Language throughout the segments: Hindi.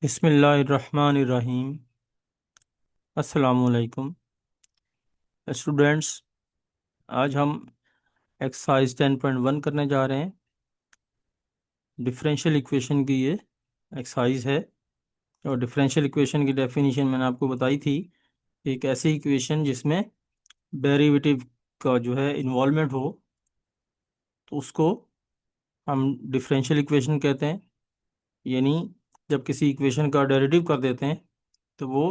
बिस्मिल्लाहिर्रहमानिर्रहीम। अस्सलामुअलैकुम स्टूडेंट्स। आज हम एक्सरसाइज 10.1 करने जा रहे हैं। डिफरेंशियल इक्वेशन की ये एक्सरसाइज है। और डिफरेंशियल इक्वेशन की डेफिनेशन मैंने आपको बताई थी। एक ऐसी इक्वेशन जिसमें डेरिवेटिव का जो है इन्वॉल्वमेंट हो, तो उसको हम डिफरेंशियल इक्वेशन कहते हैं। यानी जब किसी इक्वेशन का डेरिवेटिव कर देते हैं तो वो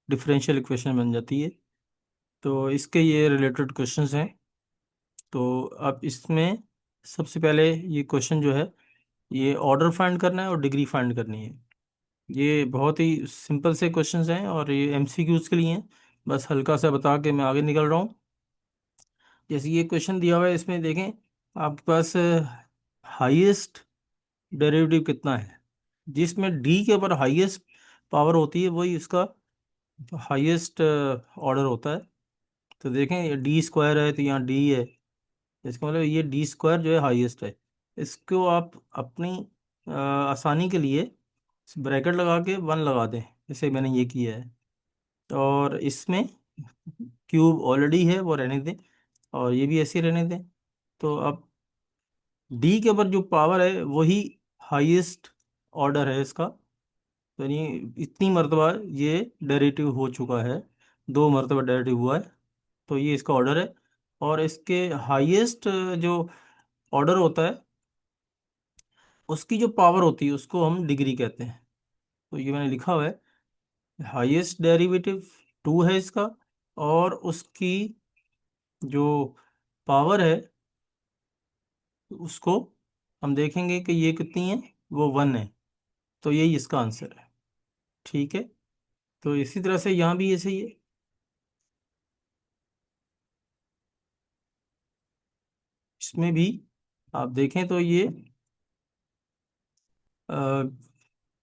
डिफरेंशियल इक्वेशन बन जाती है। तो इसके ये रिलेटेड क्वेश्चंस हैं। तो अब इसमें सबसे पहले ये क्वेश्चन जो है, ये ऑर्डर फाइंड करना है और डिग्री फाइंड करनी है। ये बहुत ही सिंपल से क्वेश्चंस हैं और ये एमसीक्यूज के लिए हैं। बस हल्का सा बता के मैं आगे निकल रहा हूँ। जैसे ये क्वेश्चन दिया हुआ है, इसमें देखें आपके पास हाईएस्ट डेरिवेटिव कितना है। जिसमें डी के ऊपर हाईएस्ट पावर होती है वही इसका हाईएस्ट ऑर्डर होता है। तो देखें ये डी स्क्वायर है तो यहाँ डी है। इसका मतलब ये डी स्क्वायर जो है हाईएस्ट है। इसको आप अपनी आसानी के लिए ब्रैकेट लगा के 1 लगा दें, जैसे मैंने ये किया है। और इसमें क्यूब ऑलरेडी है, वो रहने दें। और ये भी ऐसे ही रहने दें। तो अब डी के ऊपर जो पावर है वही हाईएस्ट ऑर्डर है इसका। तो यानी इतनी मर्तबा ये डेरिवेटिव हो चुका है, 2 मर्तबा डेरिवेटिव हुआ है। तो ये इसका ऑर्डर है। और इसके हाईएस्ट जो ऑर्डर होता है उसकी जो पावर होती है उसको हम डिग्री कहते हैं। तो ये मैंने लिखा हुआ है, हाईएस्ट डेरिवेटिव 2 है इसका। और उसकी जो पावर है उसको हम देखेंगे कि ये कितनी है, वो 1 है। तो यही इसका आंसर है। ठीक है। तो इसी तरह से यहाँ भी ऐसे ही है। इसमें भी आप देखें तो ये अ,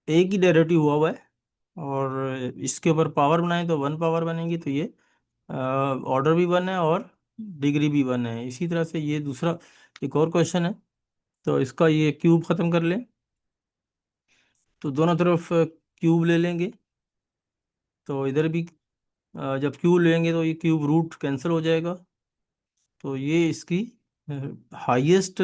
एक ही डेरिवेटिव हुआ है। और इसके ऊपर पावर बनाए तो 1 पावर बनेगी। तो ये ऑर्डर भी 1 है और डिग्री भी 1 है। इसी तरह से ये दूसरा एक और क्वेश्चन है। तो इसका ये क्यूब ख़त्म कर लें। तो दोनों तरफ क्यूब ले लेंगे। तो इधर भी जब क्यूब लेंगे तो ये क्यूब रूट कैंसिल हो जाएगा। तो ये इसकी हाईएस्ट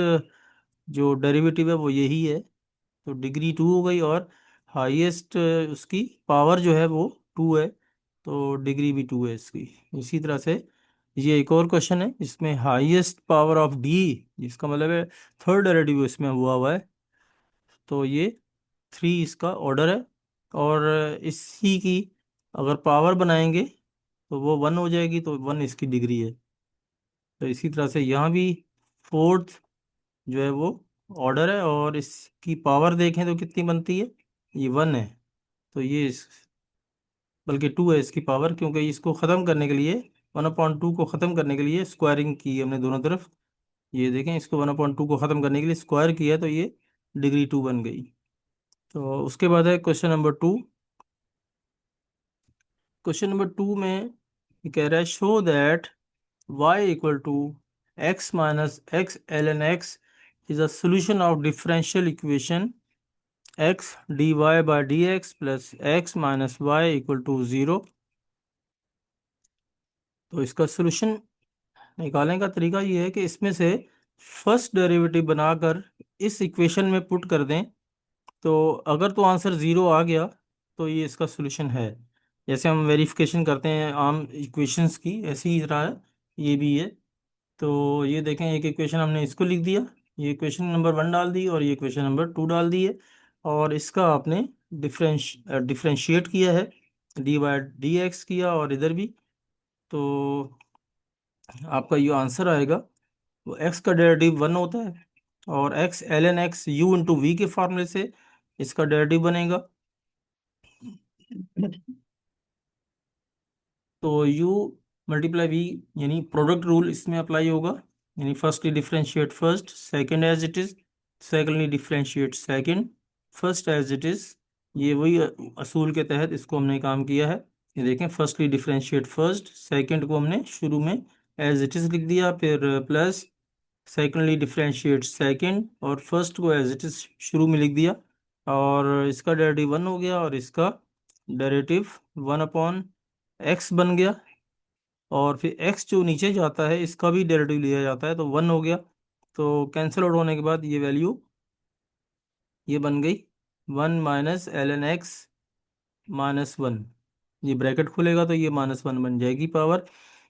जो डेरिवेटिव है वो यही है। तो डिग्री 2 हो गई और हाईएस्ट उसकी पावर जो है वो 2 है। तो डिग्री भी 2 है इसकी। इसी तरह से ये एक और क्वेश्चन है जिसमें हाईएस्ट पावर ऑफ डी, जिसका मतलब है थर्ड डेरिवेटिव इसमें हुआ है। तो ये 3 इसका ऑर्डर है। और इसी की अगर पावर बनाएंगे तो वो 1 हो जाएगी। तो 1 इसकी डिग्री है। तो इसी तरह से यहाँ भी फोर्थ जो है वो ऑर्डर है। और इसकी पावर देखें तो कितनी बनती है, ये 1 है। तो ये बल्कि 2 है इसकी पावर, क्योंकि इसको ख़त्म करने के लिए 1/2 को ख़त्म करने के लिए स्क्वायरिंग की हमने दोनों तरफ। ये देखें, इसको 1/2 को ख़त्म करने के लिए स्क्वायर किया तो ये डिग्री 2 बन गई। तो उसके बाद है क्वेश्चन नंबर 2। क्वेश्चन नंबर 2 में ये कह रहा है, show that y equal to x minus x l n x is a solution of differential equation x dy by d x plus x minus y equal to 0। तो इसका सोल्यूशन निकालने का तरीका ये है कि इसमें से फर्स्ट डेरिवेटिव बनाकर इस इक्वेशन में पुट कर दें। तो अगर तो आंसर 0 आ गया तो ये इसका सोल्यूशन है। जैसे हम वेरिफिकेशन करते हैं आम इक्वेशंस की, ऐसी ही तरह है ये भी है। तो ये देखें, एक इक्वेशन हमने इसको लिख दिया, ये इक्वेशन नंबर 1 डाल दी और ये इक्वेशन नंबर 2 डाल दी है। और इसका आपने डिफ्रेंशिएट किया है, डी बाई डी एक्स किया और इधर भी। तो आपका ये आंसर आएगा, वो एक्स का डेरिवेटिव 1 होता है। और x l n x u into v के फार्मूले से इसका डेरिवेटिव बनेगा। तो u मल्टीप्लाई v, यानी प्रोडक्ट रूल इसमें अप्लाई होगा। यानी firstly differentiate first second as it is, secondly differentiate second first as it is. ये वही असूल के तहत इसको हमने काम किया है। ये देखें, फर्स्टली डिफरेंशिएट फर्स्ट, सेकंड को हमने शुरू में एज इट इज लिख दिया, फिर प्लस सेकंडली डिफरेंशिएट सेकंड और फर्स्ट को एज इट इज शुरू में लिख दिया। और इसका डेरिवेटिव 1 हो गया और इसका डेरिवेटिव 1/x बन गया। और फिर x जो नीचे जाता है इसका भी डेरिवेटिव लिया जाता है तो 1 हो गया। तो कैंसिल आउट होने के बाद ये वैल्यू ये बन गई 1 - ln x -1। ये ब्रैकेट खुलेगा तो ये -1 बन जाएगी पावर।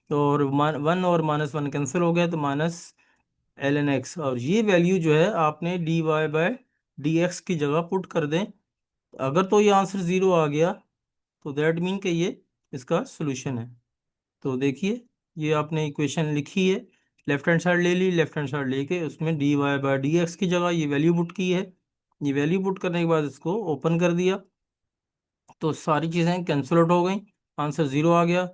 और 1 और -1 कैंसिल हो गया तो -ln x। और ये वैल्यू जो है आपने dy/dx की जगह पुट कर दें। अगर तो ये आंसर 0 आ गया तो दैट मीन कि ये इसका सोल्यूशन है। तो देखिए ये आपने इक्वेशन लिखी है, लेफ्ट हैंड साइड ले ली, लेफ्ट हैंड साइड लेके उसमें dy/dx की जगह ये वैल्यू पुट की है। ये वैल्यू पुट करने के बाद इसको ओपन कर दिया तो सारी चीज़ें कैंसिल आउट हो गई, आंसर 0 आ गया।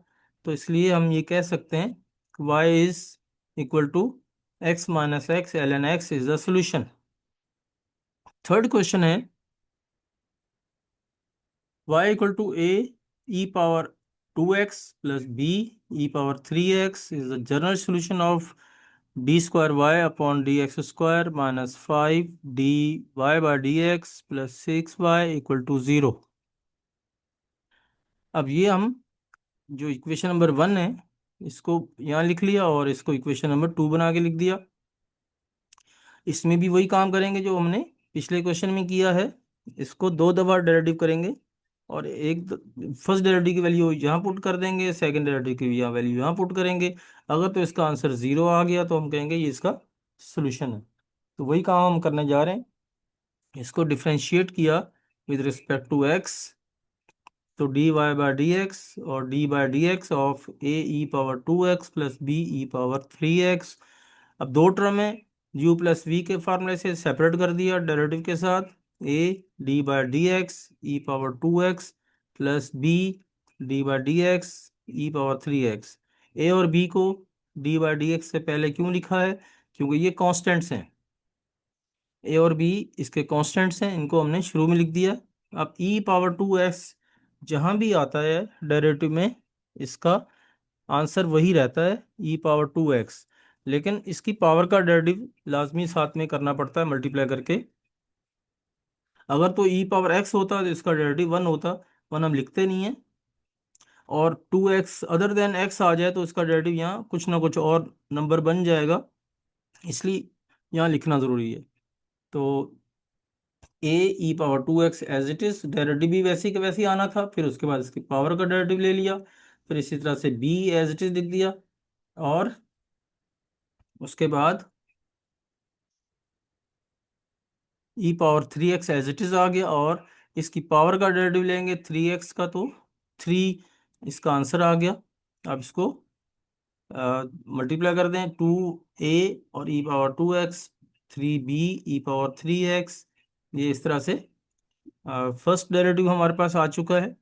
तो इसलिए हम ये कह सकते हैं y is equal to x - x ln x is the solution. Third question है y equal to a e⁻² x plus b e⁻³ x is the general solution of d²y/dx² minus 5 dy/dx plus 6y equal to 0। अब ये हम जो इक्वेशन नंबर 1 है इसको यहाँ लिख लिया और इसको इक्वेशन नंबर 2 बना के लिख दिया। इसमें भी वही काम करेंगे जो हमने पिछले क्वेश्चन में किया है। इसको 2 दफ़ा डेरिवेटिव करेंगे और फर्स्ट डेरिवेटिव की वैल्यू यहाँ पुट कर देंगे, सेकंड डेरिवेटिव की यहाँ वैल्यू यहाँ पुट करेंगे। अगर तो इसका आंसर 0 आ गया तो हम कहेंगे ये इसका सोल्यूशन है। तो वही काम हम करने जा रहे हैं। इसको डिफ्रेंशिएट किया विद रिस्पेक्ट टू एक्स तो dy/dx और d/dx of a e⁻² x plus b e⁻³ x। अब दो टर्म है, u प्लस v के फार्मूले से सेपरेट कर दिया डेरिवेटिव के साथ। a d/dx e⁻² x plus b d/dx e⁻³ x। a और b को d/dx से पहले क्यों लिखा है? क्योंकि ये कांस्टेंट्स हैं। ए और बी इसके कांस्टेंट्स हैं, इनको हमने शुरू में लिख दिया। अब e⁻²x जहाँ भी आता है डेरिवेटिव में इसका आंसर वही रहता है e⁻²x, लेकिन इसकी पावर का डेरिवेटिव लाजमी साथ में करना पड़ता है मल्टीप्लाई करके। अगर तो e⁻x होता तो इसका डेरिवेटिव 1 होता, 1 हम लिखते नहीं है। और 2x अदर देन x आ जाए तो इसका डेरिवेटिव यहाँ कुछ ना कुछ और नंबर बन जाएगा, इसलिए यहाँ लिखना ज़रूरी है। तो a e⁻²x as it is derivative भी वैसे के वैसे ही आना था, फिर उसके बाद इसकी पावर का डेरिवेटिव ले लिया, फिर इसी तरह से b एज इट इज लिख दिया और उसके बाद e⁻³ x as it is आ गया और इसकी पावर का डेरिवेटिव लेंगे 3x का तो 3 इसका आंसर आ गया। अब इसको मल्टीप्लाई कर दें 2a और e⁻²x 3b e⁻³ x। ये इस तरह से फर्स्ट डेरिवेटिव हमारे पास आ चुका है,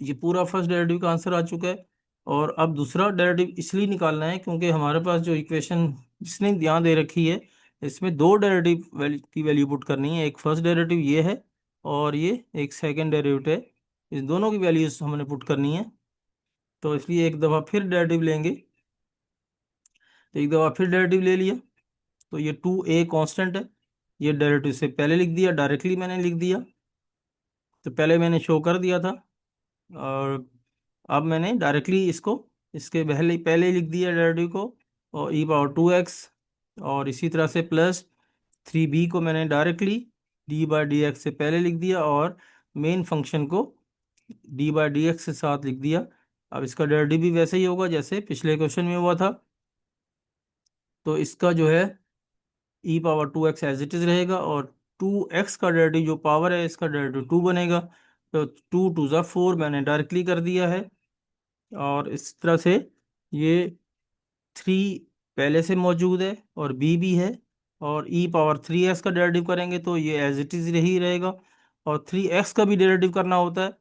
ये पूरा फर्स्ट डेरिवेटिव का आंसर आ चुका है। और अब दूसरा डेरिवेटिव इसलिए निकालना है क्योंकि हमारे पास जो इक्वेशन जिसने ध्यान दे रखी है इसमें दो डेरिवेटिव की वैल्यू पुट करनी है। एक फर्स्ट डेरिवेटिव ये है और ये एक सेकंड डेरिवेटिव है, इस दोनों की वैल्यूज हमने पुट करनी है। तो इसलिए एक दफ़ा फिर डेरिवेटिव लेंगे, तो एक दफ़ा फिर डेरिवेटिव ले लिया। तो ये 2a कांस्टेंट है, ये डेरिवेटिव से पहले लिख दिया, डायरेक्टली मैंने लिख दिया, तो पहले मैंने शो कर दिया था। और अब मैंने डायरेक्टली इसको इसके पहले पहले लिख दिया डेरिवेटिव को, और e⁻²x और इसी तरह से प्लस 3b को मैंने डायरेक्टली d/dx से पहले लिख दिया और मेन फंक्शन को d/dx से साथ लिख दिया। अब इसका डेरिवेटिव भी वैसे ही होगा जैसे पिछले क्वेश्चन में हुआ था। तो इसका जो है e⁻²x एज इट इज रहेगा और 2x का डेरिवेटिव जो पावर है इसका डेरिवेटिव 2 बनेगा। तो 2 × 2 = 4 मैंने डायरेक्टली कर दिया है। और इस तरह से ये 3 पहले से मौजूद है और b भी है, और e⁻³ x का डेरिवेटिव करेंगे तो ये एज इट इज ही रहेगा। और 3x का भी डेरिवेटिव करना होता है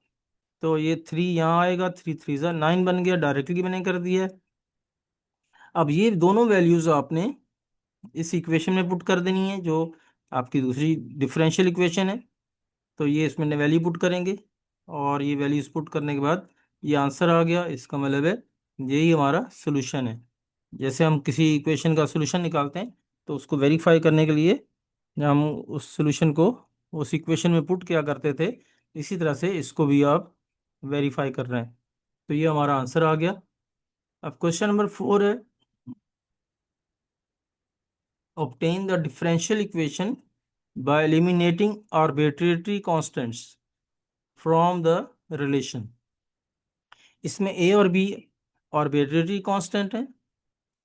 तो ये 3 यहाँ आएगा, 3 × 3 = 9 बन गया, डायरेक्टली मैंने कर दिया है। अब ये दोनों वैल्यूज आपने इस इक्वेशन में पुट कर देनी है जो आपकी दूसरी डिफरेंशियल इक्वेशन है। तो ये इसमें वैल्यू पुट करेंगे और ये वैल्यूज पुट करने के बाद ये आंसर आ गया, इसका मतलब है यही हमारा सोल्यूशन है। जैसे हम किसी इक्वेशन का सोल्यूशन निकालते हैं तो उसको वेरीफाई करने के लिए हम उस सोल्यूशन को उस इक्वेशन में पुट किया करते थे, इसी तरह से इसको भी आप वेरीफाई कर रहे हैं। तो ये हमारा आंसर आ गया। अब क्वेश्चन नंबर 4 है, obtain the differential equation by eliminating arbitrary constants from the relation। इसमें a और b आर्बिट्रेरी कांस्टेंट हैं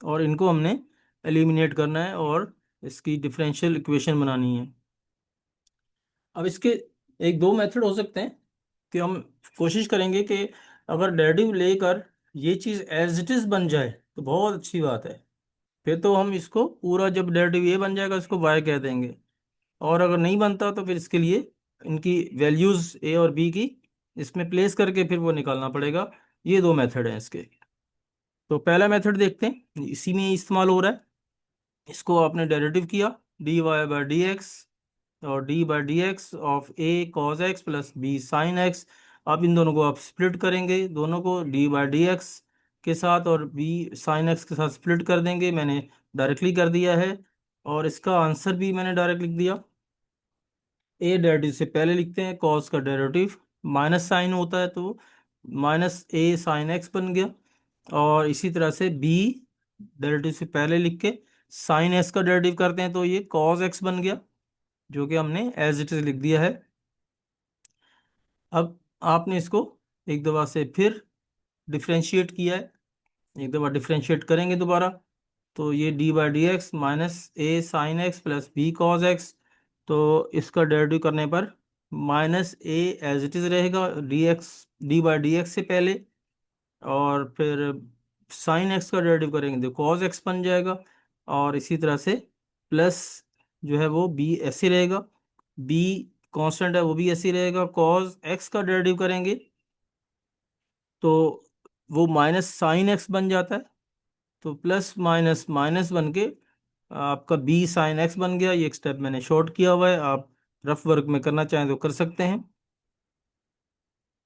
और इनको हमने एलिमिनेट करना है और इसकी डिफरेंशियल इक्वेशन बनानी है। अब इसके एक दो मेथड हो सकते हैं कि हम कोशिश करेंगे कि अगर डेरिवेटिव लेकर ये चीज़ एज इट इज़ बन जाए तो बहुत अच्छी बात है, फिर तो हम इसको पूरा, जब डेरिवेटिव ये बन जाएगा इसको y कह देंगे। और अगर नहीं बनता तो फिर इसके लिए इनकी वैल्यूज a और b की इसमें प्लेस करके फिर वो निकालना पड़ेगा। ये दो मेथड हैं इसके। तो पहला मेथड देखते हैं, इसी में इस्तेमाल हो रहा है। इसको आपने डेरिवेटिव किया dy/dx और d/dx of a cos x plus b sin x। अब इन दोनों को आप स्प्लिट करेंगे, दोनों को d/dx के साथ और b sin x के साथ स्प्लिट कर देंगे। मैंने डायरेक्टली कर दिया है और इसका आंसर भी मैंने डायरेक्ट लिख दिया। ए डेरिवेटिव से पहले लिखते हैं, कॉस का डेरिवेटिव माइनस साइन होता है तो माइनस ए साइन एक्स बन गया। और इसी तरह से बी डेरिवेटिव से पहले लिख के साइन एक्स का डेरिवेटिव करते हैं तो ये कॉस एक्स बन गया, जो कि हमने एज इट इज लिख दिया है। अब आपने इसको एक दफ़ा से फिर डिफ्रेंशिएट किया है, एक दफ़ा डिफ्रेंशिएट करेंगे दोबारा तो ये d/dx minus a sine x plus b cos x. तो इसका डेरिवेटिव करने पर minus a as it is रहेगा d/dx से पहले, और फिर साइन एक्स का डेरिवेटिव करेंगे तो कॉस एक्स बन जाएगा। और इसी तरह से प्लस जो है वो बी ऐसे रहेगा, बी कांस्टेंट है वो भी ऐसे ही रहेगा। कॉस एक्स का डेरिवेटिव करेंगे तो वो माइनस साइन एक्स बन जाता है, तो प्लस माइनस माइनस बन के आपका बी साइन एक्स बन गया। ये एक स्टेप मैंने शॉर्ट किया हुआ है, आप रफ वर्क में करना चाहें तो कर सकते हैं।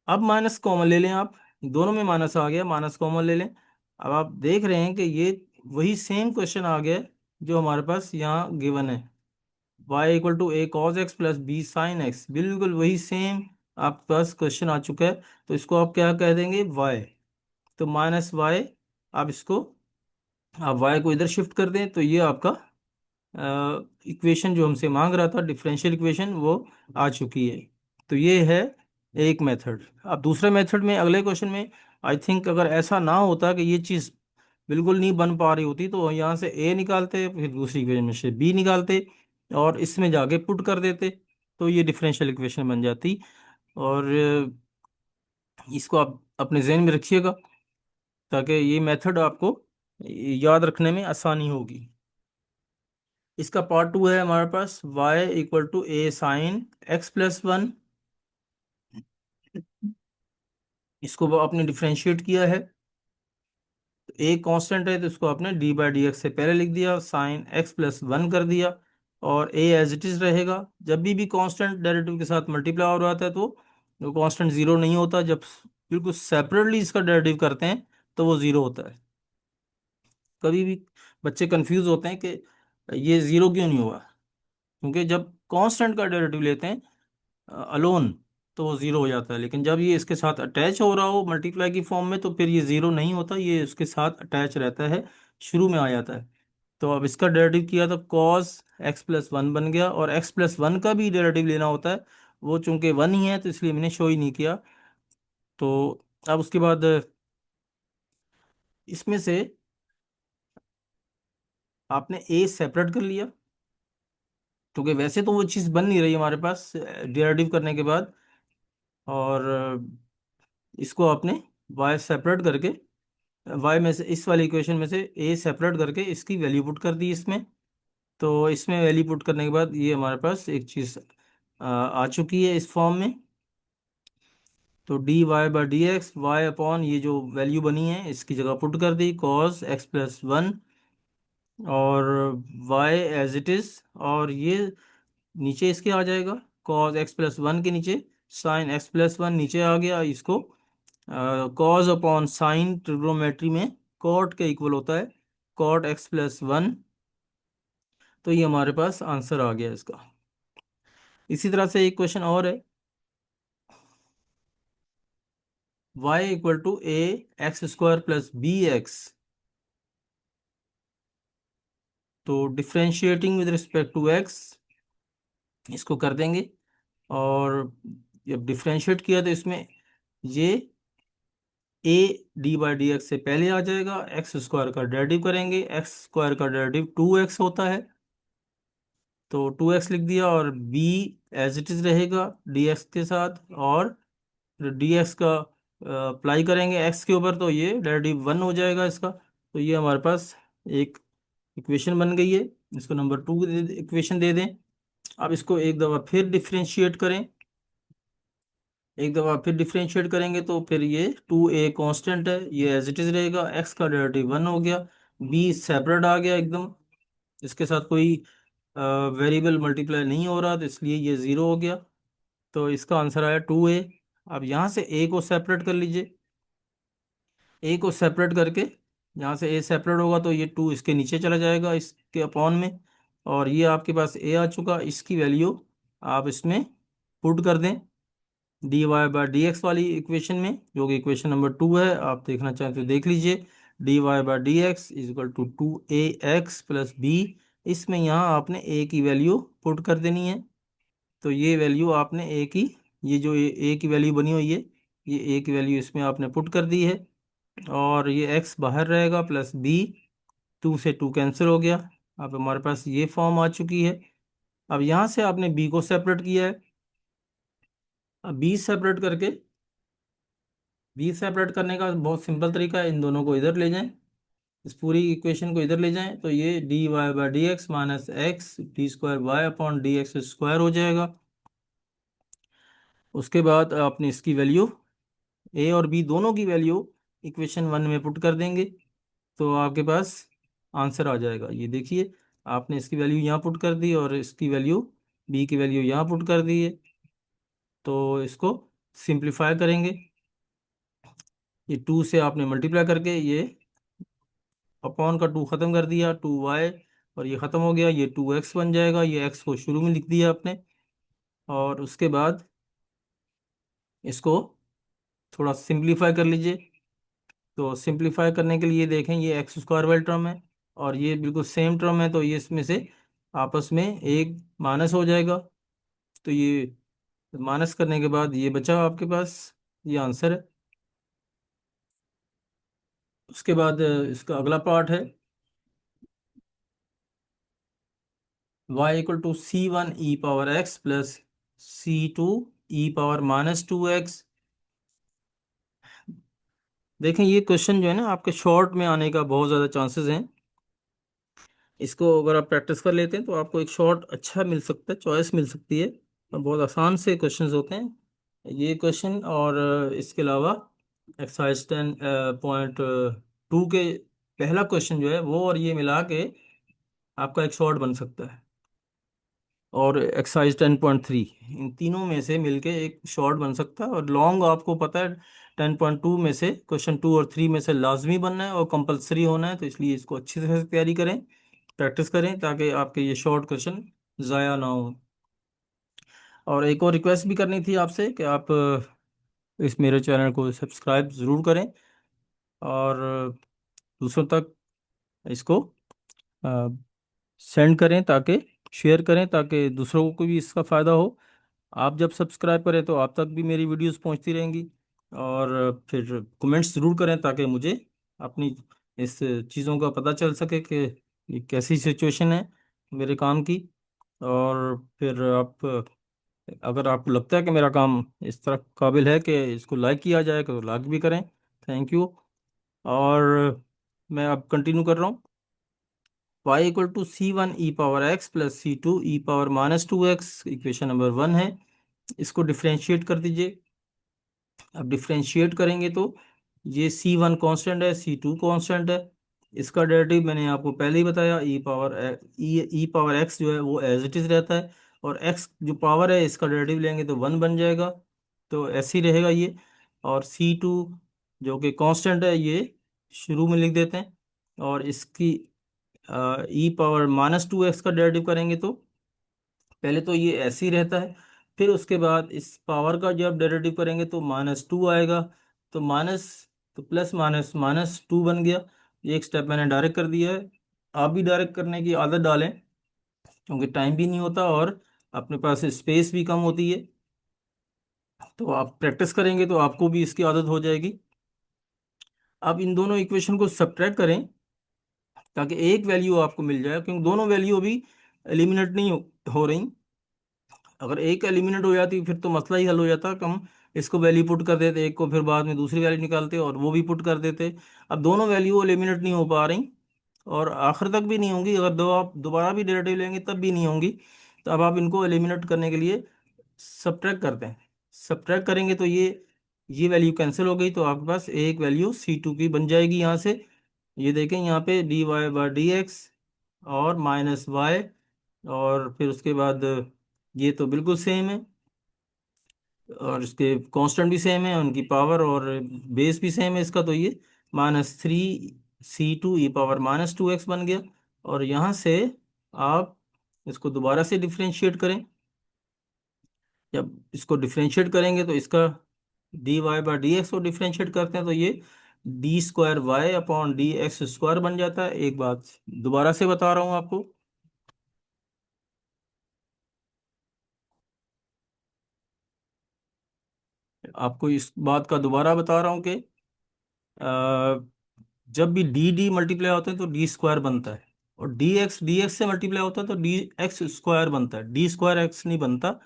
अब माइनस कॉमन ले लें आप, दोनों में माइनस आ गया, माइनस कॉमन ले लें। अब आप देख रहे हैं कि ये वही सेम क्वेश्चन आ गया है जो हमारे पास यहाँ गिवन है, y equal to a cos x plus b sine x, बिल्कुल वही सेम आपके पास क्वेश्चन आ चुका है। तो इसको आप क्या कह देंगे, y। तो माइनस वाई, आप इसको आप y को इधर शिफ्ट कर दें तो ये आपका इक्वेशन जो हमसे मांग रहा था डिफरेंशियल इक्वेशन वो आ चुकी है। तो ये है एक मेथड। अब दूसरे मेथड में, अगले क्वेश्चन में आई थिंक अगर ऐसा ना होता कि ये चीज़ बिल्कुल नहीं बन पा रही होती तो यहाँ से ए निकालते, फिर दूसरी इक्वेशन में से बी निकालते और इसमें जाके पुट कर देते तो ये डिफरेंशियल इक्वेशन बन जाती। और इसको आप अपने जहन में रखिएगा ताकि ये मेथड आपको याद रखने में आसानी होगी। इसका पार्ट 2 है हमारे पास, y equal to a sine x plus one. इसको आपने डिफ्रेंशिएट किया है, तो ए कांस्टेंट है तो इसको आपने d/dx से पहले लिख दिया, साइन एक्स प्लस वन कर दिया और ए एज इट इज रहेगा। जब भी कांस्टेंट डेरिवेटिव के साथ मल्टीप्लाई हो रहा है तो वो कांस्टेंट जीरो नहीं होता, जब बिल्कुल सेपरेटली इसका डेरिवेटिव करते हैं तो वो जीरो होता है। कभी भी बच्चे कंफ्यूज होते हैं कि ये जीरो क्यों नहीं हुआ, क्योंकि जब कांस्टेंट का डेरिवेटिव लेते हैं अलोन तो वो ज़ीरो हो जाता है, लेकिन जब ये इसके साथ अटैच हो रहा हो मल्टीप्लाई की फॉर्म में तो फिर ये ज़ीरो नहीं होता, ये इसके साथ अटैच रहता है, शुरू में आ जाता है। तो अब इसका डेरिवेटिव किया तो कॉस एक्स प्लस वन बन गया, और एक्स प्लस वन का भी डेरिवेटिव लेना होता है, वो चूंकि वन ही है तो इसलिए मैंने शो ही नहीं किया। तो अब उसके बाद इसमें से आपने ए सेपरेट कर लिया, क्योंकि वैसे तो वो चीज़ बन नहीं रही हमारे पास डेरिवेटिव करने के बाद। और इसको आपने y सेपरेट करके, y में से इस वाली इक्वेशन में से a सेपरेट करके इसकी वैल्यू पुट कर दी इसमें। तो इसमें वैल्यू पुट करने के बाद ये हमारे पास एक चीज़ आ चुकी है इस फॉर्म में। तो dy/dx y अपॉन ये जो वैल्यू बनी है इसकी जगह पुट कर दी, cos x प्लस वन और y एज इट इज़, और ये नीचे इसके आ जाएगा cos x प्लस वन के नीचे साइन x प्लस वन नीचे आ गया। इसको कॉज अपॉन साइन ट्रिग्नोमेट्री में कॉट के इक्वल होता है, कॉट एक्स प्लस वन। तो ये हमारे पास आंसर आ गया इसका। इसी तरह से एक क्वेश्चन और है, y equal to a x square plus b x, तो differentiating with respect to x इसको कर देंगे। और जब डिफ्रेंशिएट किया तो इसमें ये a D by d x से पहले आ जाएगा, एक्स स्क्वायर का डेरिवेटिव करेंगे, एक्स स्क्वायर का डेरिवेटिव 2x होता है, तो 2x लिख दिया, और b एज इट इज रहेगा dx के साथ, और dx का अप्लाई करेंगे x के ऊपर, तो ये डेरिवेटिव 1 हो जाएगा इसका। तो ये हमारे पास एक इक्वेशन बन गई है, इसको नंबर 2 इक्वेशन दे दें। अब इसको एक दफ़ा फिर डिफ्रेंशिएट करें, एक दफ़ा फिर डिफ्रेंशिएट करेंगे तो फिर ये 2a कांस्टेंट है, ये एज इट इज़ रहेगा, x का डेरिवेटिव 1 हो गया, b सेपरेट आ गया एकदम, इसके साथ कोई वेरिएबल मल्टीप्लाई नहीं हो रहा, तो इसलिए ये 0 हो गया। तो इसका आंसर आया 2a। अब यहाँ से a को सेपरेट कर लीजिए, a को सेपरेट करके यहाँ से a सेपरेट होगा तो ये 2 इसके नीचे चला जाएगा इसके अपॉन में, और ये आपके पास a आ चुका, इसकी वैल्यू आप इसमें पुट कर दें d y by d x वाली इक्वेशन में, जो कि इक्वेशन नंबर 2 है, आप देखना चाहें तो देख लीजिए। D y by d x is equal to 2ax plus b, इसमें यहाँ आपने a की वैल्यू पुट कर देनी है, तो ये वैल्यू आपने a की, ये जो a की वैल्यू बनी हुई है, ये a की वैल्यू इसमें आपने पुट कर दी है, और ये x बाहर रहेगा प्लस b, 2 से 2 कैंसिल हो गया, अब हमारे पास ये फॉर्म आ चुकी है। अब यहाँ से आपने b को सेपरेट किया है, अब b सेपरेट करके, बी सेपरेट करने का बहुत सिंपल तरीका है, इन दोनों को इधर ले जाएं, इस पूरी इक्वेशन को इधर ले जाएं, तो ये d y by d x minus x d square y upon d x square हो जाएगा। उसके बाद आपने इसकी वैल्यू ए और बी दोनों की वैल्यू इक्वेशन 1 में पुट कर देंगे, तो आपके पास आंसर आ जाएगा। ये देखिए, आपने इसकी वैल्यू यहाँ पुट कर दी और इसकी वैल्यू, बी की वैल्यू यहाँ पुट कर दी है, तो इसको सिंप्लीफाई करेंगे, ये 2 से आपने मल्टीप्लाई करके ये अपॉन का 2 खत्म कर दिया, 2y, और ये खत्म हो गया, ये 2x बन जाएगा, ये x को शुरू में लिख दिया आपने, और उसके बाद इसको थोड़ा सिंप्लीफाई कर लीजिए, तो सिंप्लीफाई करने के लिए देखें ये एक्स स्क्वायर वाली टर्म है और ये बिल्कुल सेम टर्म है, तो ये इसमें से आपस में एक माइनस हो जाएगा, तो ये माइनस करने के बाद ये बचा आपके पास, ये आंसर है। उसके बाद इसका अगला पार्ट है y equal to c1 e power x plus c2 e power minus 2x। देखें ये क्वेश्चन जो है ना आपके शॉर्ट में आने का बहुत ज़्यादा चांसेस हैं, इसको अगर आप प्रैक्टिस कर लेते हैं तो आपको एक शॉर्ट अच्छा मिल सकता है, चॉइस मिल सकती है, और बहुत आसान से क्वेश्चंस होते हैं ये क्वेश्चन। और इसके अलावा एक्सरसाइज 10.2 के पहला क्वेश्चन जो है वो और ये मिला के आपका एक शॉर्ट बन सकता है, और एक्सरसाइज 10.3, इन तीनों में से मिलके एक शॉर्ट बन सकता है, और लॉन्ग आपको पता है 10.2 में से क्वेश्चन 2 और 3 में से लाजमी बनना है और कंपलसरी होना है, तो इसलिए इसको अच्छी तरह से तैयारी करें, प्रैक्टिस करें, ताकि आपके ये शॉर्ट क्वेश्चन ज़ाया ना हो। और एक और रिक्वेस्ट भी करनी थी आपसे कि आप इस मेरे चैनल को सब्सक्राइब ज़रूर करें, और दूसरों तक इसको सेंड करें, ताकि शेयर करें, ताकि दूसरों को भी इसका फ़ायदा हो। आप जब सब्सक्राइब करें तो आप तक भी मेरी वीडियोस पहुंचती रहेंगी, और फिर कमेंट्स ज़रूर करें ताकि मुझे अपनी इस चीज़ों का पता चल सके कि ये कैसी सिचुएशन है मेरे काम की। और फिर आप, अगर आपको लगता है कि मेरा काम इस तरह काबिल है कि इसको लाइक किया जाए तो लाइक भी करें। Thank you. और मैं अब कंटिन्यू कर रहा हूँ, y equal to c1 e power x plus c2 e power minus 2x, equation number 1 है, इसको डिफ्रेंशिएट कर दीजिए। अब डिफ्रेंशिएट करेंगे तो ये C1 कांस्टेंट है, C2 कांस्टेंट है, इसका डेरिवेटिव मैंने आपको पहले ही बताया, ई पावर एक्स जो है वो एज इट इज़ रहता है, और x जो पावर है इसका डेरिवेटिव लेंगे तो 1 बन जाएगा, तो ऐसे ही रहेगा ये। और C2 जो कि कांस्टेंट है ये शुरू में लिख देते हैं, और इसकी ई पावर माइनस 2x का डेरिवेटिव करेंगे तो पहले तो ये ऐसे ही रहता है, फिर उसके बाद इस पावर का जब डेरिवेटिव करेंगे तो -2 आएगा। तो माइनस, तो प्लस माइनस -2 बन गया। ये एक स्टेप मैंने डायरेक्ट कर दिया है। आप भी डायरेक्ट करने की आदत डालें, क्योंकि टाइम भी नहीं होता और अपने पास स्पेस भी कम होती है। तो आप प्रैक्टिस करेंगे तो आपको भी इसकी आदत हो जाएगी। अब इन दोनों इक्वेशन को सब्ट्रैक्ट करें ताकि एक वैल्यू आपको मिल जाए, क्योंकि दोनों वैल्यू अभी एलिमिनेट नहीं हो रही। अगर एक एलिमिनेट हो जाती फिर तो मसला ही हल हो जाता कि हम इसको वैल्यू पुट कर देते एक को, फिर बाद में दूसरी वैल्यू निकालते और वो भी पुट कर देते। अब दोनों वैल्यू एलिमिनेट नहीं हो पा रही और आखिर तक भी नहीं होंगी। अगर दो आप दोबारा भी डेरिवेटिव लेंगे तब भी नहीं होंगी। तो अब आप इनको एलिमिनेट करने के लिए सब्ट्रैक्ट करते हैं। सब्ट्रैक्ट करेंगे तो ये वैल्यू कैंसिल हो गई, तो आपके पास एक वैल्यू C2 की बन जाएगी यहाँ से। ये देखें यहाँ पे dy/dx और -y, और फिर उसके बाद ये तो बिल्कुल सेम है, और इसके कांस्टेंट भी सेम है, उनकी पावर और बेस भी सेम है इसका। तो ये -3C2e⁻²x बन गया। और यहाँ से आप इसको दोबारा से डिफ्रेंशिएट करें। जब इसको डिफ्रेंशिएट करेंगे तो इसका dy/dx को डिफ्रेंशिएट करते हैं तो ये d²y/dx² बन जाता है। एक बात दोबारा से बता रहा हूँ आपको, इस बात का दोबारा बता रहा हूँ कि जब भी डी डी मल्टीप्लाई होते हैं तो d² बनता है, और dx dx से मल्टीप्लाई होता है तो dx² बनता है, d²x नहीं बनता।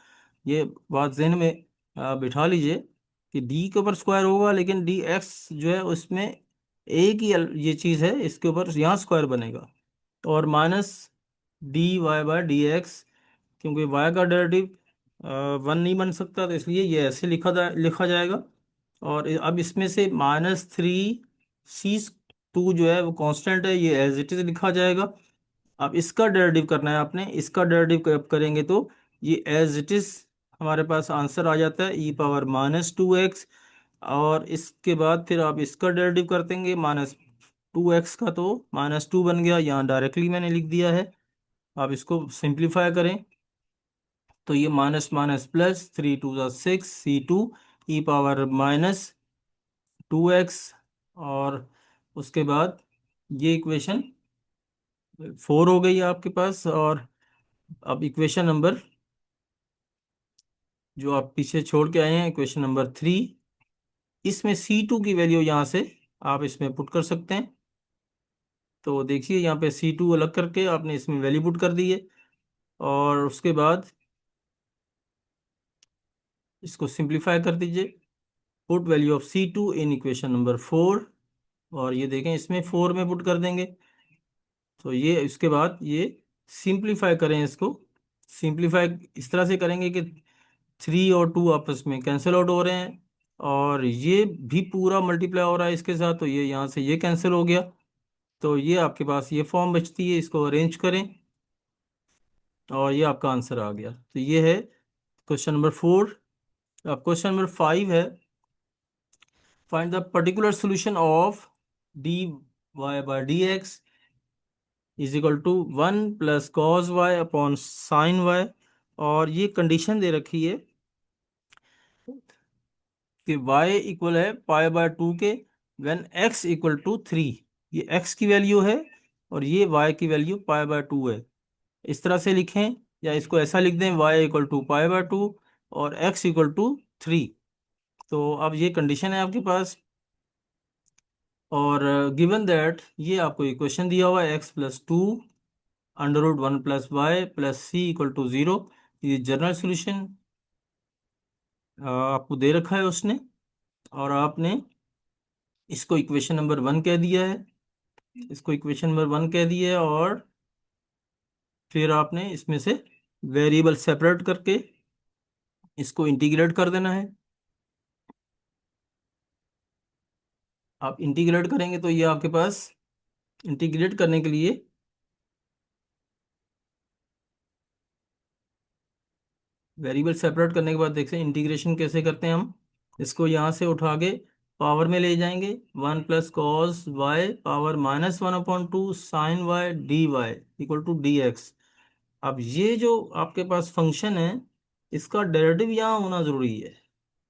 ये बात जहन में बिठा लीजिए कि d के ऊपर स्क्वायर होगा, लेकिन dx जो है उसमें एक ही ये चीज़ है, इसके ऊपर यहाँ स्क्वायर बनेगा। और -dy/dx, क्योंकि y का डेरिवेटिव 1 नहीं बन सकता, तो इसलिए ये ऐसे लिखा जाएगा। और अब इसमें से -3C2 जो है वो कांस्टेंट है, ये एज इट इज लिखा जाएगा। अब इसका डेरिवेटिव करना है आपने। इसका डेरिवेटिव करेंगे तो ये एज इट इज हमारे पास आंसर आ जाता है e⁻²x। और इसके बाद फिर आप इसका डेरिवेटिव कर देंगे -2x का, तो -2 बन गया, यहाँ डायरेक्टली मैंने लिख दिया है। आप इसको सिंप्लीफाई करें तो ये माइनस माइनस प्लस, 3 × 6 C2e⁻²x। और उसके बाद ये इक्वेशन 4 हो गई आपके पास। और अब इक्वेशन नंबर जो आप पीछे छोड़ के आए हैं, इक्वेशन नंबर 3, इसमें C2 की वैल्यू यहाँ से आप इसमें पुट कर सकते हैं। तो देखिए यहाँ पे C2 अलग करके आपने इसमें वैल्यू पुट कर दी है, और उसके बाद इसको सिंप्लीफाई कर दीजिए। Put value of C2 in equation number 4, और ये देखें इसमें 4 में पुट कर देंगे। तो ये इसके बाद ये सिंप्लीफाई करें इसको। सिंप्लीफाई इस तरह से करेंगे कि 3 और 2 आपस में कैंसिल आउट हो रहे हैं, और ये भी पूरा मल्टीप्लाई हो रहा है इसके साथ, तो ये यहाँ से ये कैंसिल हो गया। तो ये आपके पास ये फॉर्म बचती है, इसको अरेंज करें और ये आपका आंसर आ गया। तो ये है क्वेश्चन नंबर 4। अब क्वेश्चन नंबर 5 है, find the particular solution of dy/dx is equal to 1 + cos y/sin y। और ये कंडीशन दे रखी है कि y इक्वल है π/2 के, व्हेन x इक्वल टू 3। ये x की वैल्यू है और ये y की वैल्यू π/2 है। इस तरह से लिखें, या इसको ऐसा लिख दें y इक्वल टू π/2 और x इक्वल टू 3। तो अब ये कंडीशन है आपके पास, और गिवन दैट ये आपको इक्वेशन दिया हुआ है x+2 √1 + y + c equal to 0। ये जनरल सोल्यूशन आपको दे रखा है उसने, और आपने इसको इक्वेशन नंबर 1 कह दिया है। इसको इक्वेशन नंबर 1 कह दिया है, और फिर आपने इसमें से वेरिएबल सेपरेट करके इसको इंटीग्रेट कर देना है। आप इंटीग्रेट करेंगे तो ये आपके पास इंटीग्रेट करने के लिए वेरिएबल सेपरेट करने के बाद देखते हैं इंटीग्रेशन कैसे करते हैं हम। इसको यहाँ से उठा के पावर में ले जाएंगे। 1 + cos y power -1/2 sin y dy equal to dx। अब ये जो आपके पास फंक्शन है, इसका डेरिवेटिव यहाँ होना जरूरी है,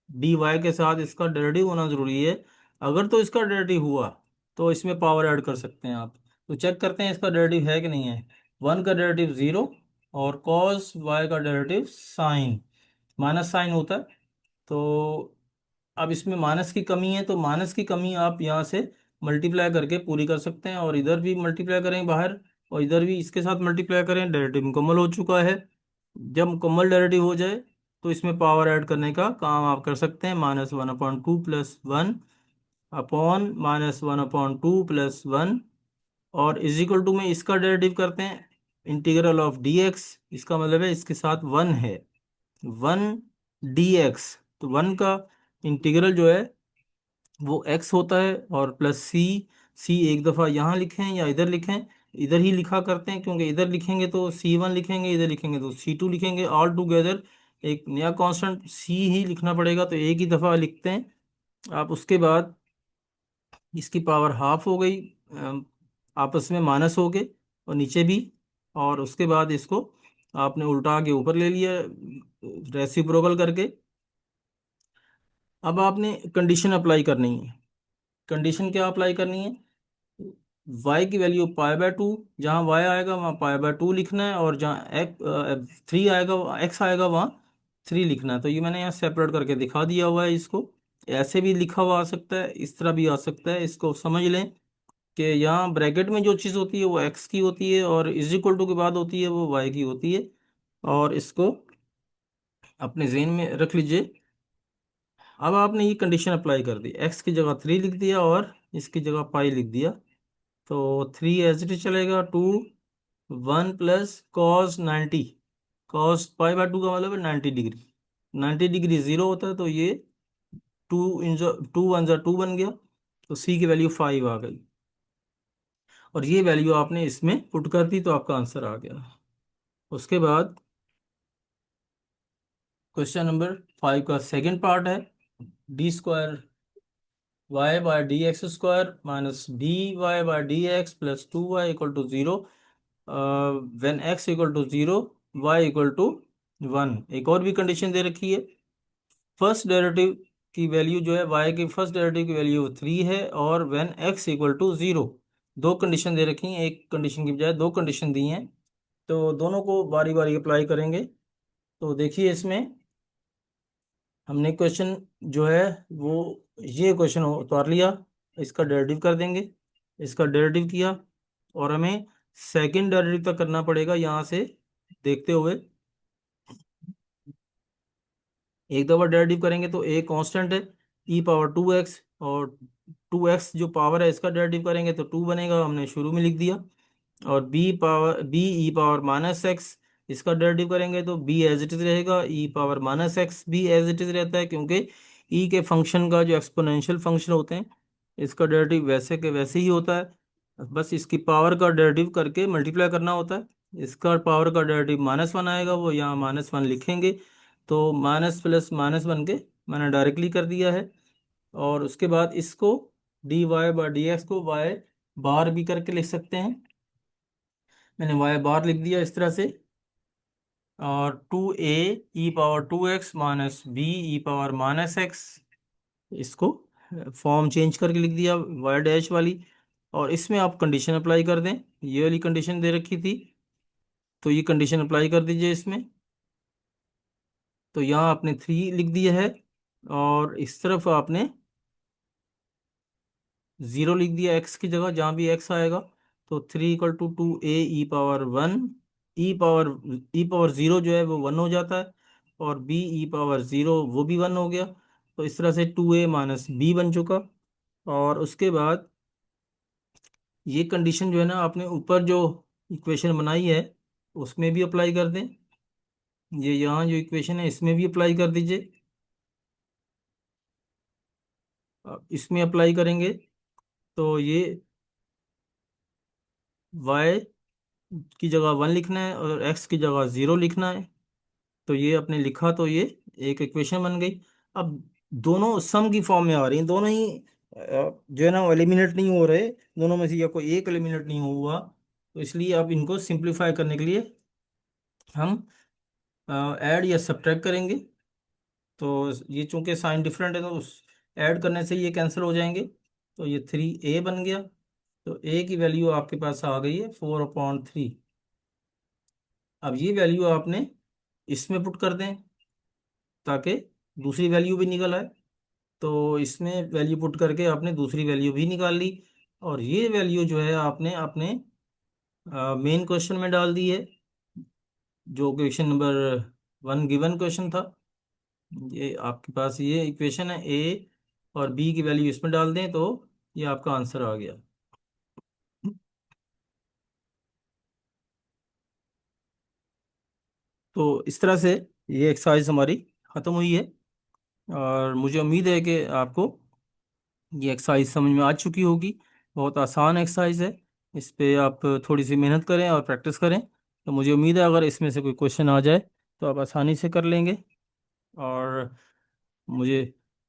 डी वाई के साथ इसका डेरिवेटिव होना जरूरी है। अगर तो इसका डेरिवेटिव हुआ तो इसमें पावर ऐड कर सकते हैं आप। तो चेक करते हैं इसका डेरिवेटिव है कि नहीं है। वन का डेरिवेटिव जीरो, और कॉस वाई का डेरिवेटिव साइन, माइनस साइन होता है। तो अब इसमें माइनस की कमी है, तो माइनस की कमी आप यहाँ से मल्टीप्लाई करके पूरी कर सकते हैं, और इधर भी मल्टीप्लाई करें बाहर, और इधर भी इसके साथ मल्टीप्लाई करें। डेरिवेटिव मुकम्मल हो चुका है। जब मुकम्मल डेरिवेटिव हो जाए तो इसमें पावर ऐड करने का काम आप कर सकते हैं। Minus one upon two plus one upon minus one upon two plus one, और इज इक्वल टू में इसका डेरिवेटिव करते हैं, इंटीग्रल ऑफ डी एक्स। इसका मतलब है इसके साथ वन है, वन डी एक्स। तो वन का इंटीग्रल जो है वो एक्स होता है, और प्लस सी। सी एक दफ़ा यहाँ लिखें या इधर लिखें, इधर ही लिखा करते हैं, क्योंकि इधर लिखेंगे तो सी वन लिखेंगे, इधर लिखेंगे तो सी टू लिखेंगे, ऑल टुगेदर एक नया कांस्टेंट सी ही लिखना पड़ेगा, तो एक ही दफ़ा लिखते हैं आप। उसके बाद इसकी पावर हाफ हो गई, आपस में माइनस हो गए और नीचे भी, और उसके बाद इसको आपने उल्टा के ऊपर ले लिया रेसिप्रोकल करके। अब आपने कंडीशन अप्लाई करनी है। कंडीशन क्या अप्लाई करनी है? y की वैल्यू पाई बाय टू, जहाँ y आएगा वहाँ पाई बाय टू लिखना है, और जहाँ थ्री आएगा, x आएगा, वहाँ थ्री लिखना है। तो ये मैंने यहाँ सेपरेट करके दिखा दिया हुआ है इसको। ऐसे भी लिखा हुआ आ सकता है, इस तरह भी आ सकता है। इसको समझ लें कि यहाँ ब्रैकेट में जो चीज़ होती है वो x की होती है, और इज इक्वल टू के बाद होती है वो y की होती है। और इसको अपने जहन में रख लीजिए। अब आपने ये कंडीशन अप्लाई कर दी, x की जगह थ्री लिख दिया और इसकी जगह पाई लिख दिया, तो थ्री एज इट इज चलेगा। Two one plus cos 90, cos pi by two का मतलब है 90 डिग्री। 90 डिग्री जीरो होता है, तो ये टू इन टू वन जा टू बन गया, तो सी की वैल्यू फाइव आ गई, और ये वैल्यू आपने इसमें पुट कर दी तो आपका आंसर आ गया। उसके बाद क्वेश्चन नंबर 5 का सेकंड पार्ट है, d square y by d x square minus d y by d x plus two y equal to zero, when x equal to zero y equal to one. एक और भी कंडीशन दे रखी है, फर्स्ट डेरिवेटिव की वैल्यू जो है y की फर्स्ट डेरिवेटिव की वैल्यू थ्री है, और when x equal to zero. दो कंडीशन दे रखी हैं, एक कंडीशन की बजाय दो कंडीशन दी हैं, तो दोनों को बारी बारी अप्लाई करेंगे। तो देखिए इसमें हमने क्वेश्चन जो है वो ये क्वेश्चन उतार लिया, इसका डेरिवेटिव कर देंगे, इसका डेरिवेटिव किया, और हमें सेकंड डेरिवेटिव तक करना पड़ेगा यहाँ से देखते हुए। एक दफा डेरिवेटिव करेंगे तो ए कांस्टेंट है, ई पावर टू एक्स, और टू एक्स जो पावर है इसका डेरिवेटिव करेंगे तो टू बनेगा, हमने शुरू में लिख दिया। और b e power minus x, इसका डेरिवेटिव करेंगे तो बी एज इट इज रहेगा, ई पावर माइनस एक्स भी एज इट इज रहता है, क्योंकि ई के फंक्शन का जो एक्सपोनेंशियल फंक्शन होते हैं इसका डेरिवेटिव वैसे के वैसे ही होता है, बस इसकी पावर का डेरिवेटिव करके मल्टीप्लाई करना होता है। इसका पावर का डेरिवेटिव माइनस वन आएगा, वो यहाँ माइनस वन लिखेंगे, तो माइनस प्लस माइनस बन के मैंने डायरेक्टली कर दिया है। और उसके बाद इसको d y by d x को वाई बार भी करके लिख सकते हैं, मैंने वाई बार लिख दिया इस तरह से। और two a e power two x minus b e power minus x, इसको फॉर्म चेंज करके लिख दिया वाई डैश वाली। और इसमें आप कंडीशन अप्लाई कर दें, ये वाली कंडीशन दे रखी थी, तो ये कंडीशन अप्लाई कर दीजिए इसमें। तो यहाँ आपने थ्री लिख दिया है, और इस तरफ आपने जीरो लिख दिया एक्स की जगह, जहाँ भी एक्स आएगा। तो three equal to two a e power one, e power zero जो है वो वन हो जाता है, और बी ई पावर जीरो वो भी वन हो गया। तो इस तरह से टू ए माइनस बी बन चुका। और उसके बाद ये कंडीशन जो है ना आपने ऊपर जो इक्वेशन बनाई है उसमें भी अप्लाई कर दें, ये यहाँ जो इक्वेशन है इसमें भी अप्लाई कर दीजिए। इसमें अप्लाई करेंगे तो ये y की जगह वन लिखना है और x की जगह ज़ीरो लिखना है। तो ये आपने लिखा, तो ये एक इक्वेशन बन गई। अब दोनों सम की फॉर्म में आ रही हैं, दोनों ही जो है ना एलिमिनेट नहीं हो रहे, दोनों में से या कोई एक एलिमिनेट नहीं हुआ, तो इसलिए आप इनको सिंप्लीफाई करने के लिए हम ऐड या सब्ट्रैक्ट करेंगे। तो ये चूंकि साइन डिफरेंट है तो उस ऐड करने से ये कैंसिल हो जाएंगे। तो ये 3a बन गया। तो a की वैल्यू आपके पास आ गई है 4/3। अब ये वैल्यू आपने इसमें पुट कर दें ताकि दूसरी वैल्यू भी निकल आए। तो इसमें वैल्यू पुट करके आपने दूसरी वैल्यू भी निकाल ली। और ये वैल्यू जो है आपने अपने मेन क्वेश्चन में डाल दी है, जो क्वेश्चन नंबर 1 गिवन क्वेश्चन था। ये आपके पास ये इक्वेशन है, ए और बी की वैल्यू इसमें डाल दें तो ये आपका आंसर आ गया। तो इस तरह से ये एक्सरसाइज हमारी ख़त्म हुई है। और मुझे उम्मीद है कि आपको ये एक्सरसाइज समझ में आ चुकी होगी। बहुत आसान एक्सरसाइज है। इस पे आप थोड़ी सी मेहनत करें और प्रैक्टिस करें तो मुझे उम्मीद है अगर इसमें से कोई क्वेश्चन आ जाए तो आप आसानी से कर लेंगे। और मुझे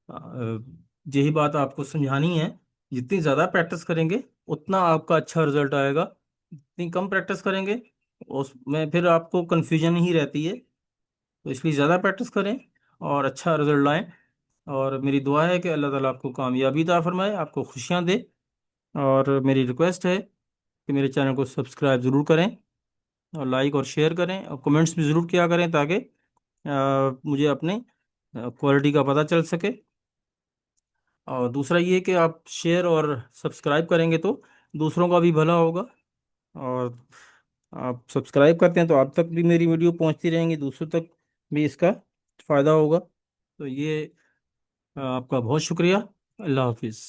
यही बात आपको समझानी है, जितनी ज़्यादा प्रैक्टिस करेंगे उतना आपका अच्छा रिजल्ट आएगा। जितनी कम प्रैक्टिस करेंगे उसमें फिर आपको कन्फ्यूजन ही रहती है। तो इसलिए ज़्यादा प्रैक्टिस करें और अच्छा रिजल्ट लाएं। और मेरी दुआ है कि अल्लाह ताला आपको कामयाबी अता फरमाए, आपको खुशियां दे। और मेरी रिक्वेस्ट है कि मेरे चैनल को सब्सक्राइब ज़रूर करें और लाइक और शेयर करें और कमेंट्स भी ज़रूर किया करें ताकि मुझे अपने क्वालिटी का पता चल सके। और दूसरा ये कि आप शेयर और सब्सक्राइब करेंगे तो दूसरों का भी भला होगा। और आप सब्सक्राइब करते हैं तो आप तक भी मेरी वीडियो पहुंचती रहेंगी, दूसरों तक भी इसका फ़ायदा होगा। तो ये आपका बहुत शुक्रिया। अल्लाह हाफिज़।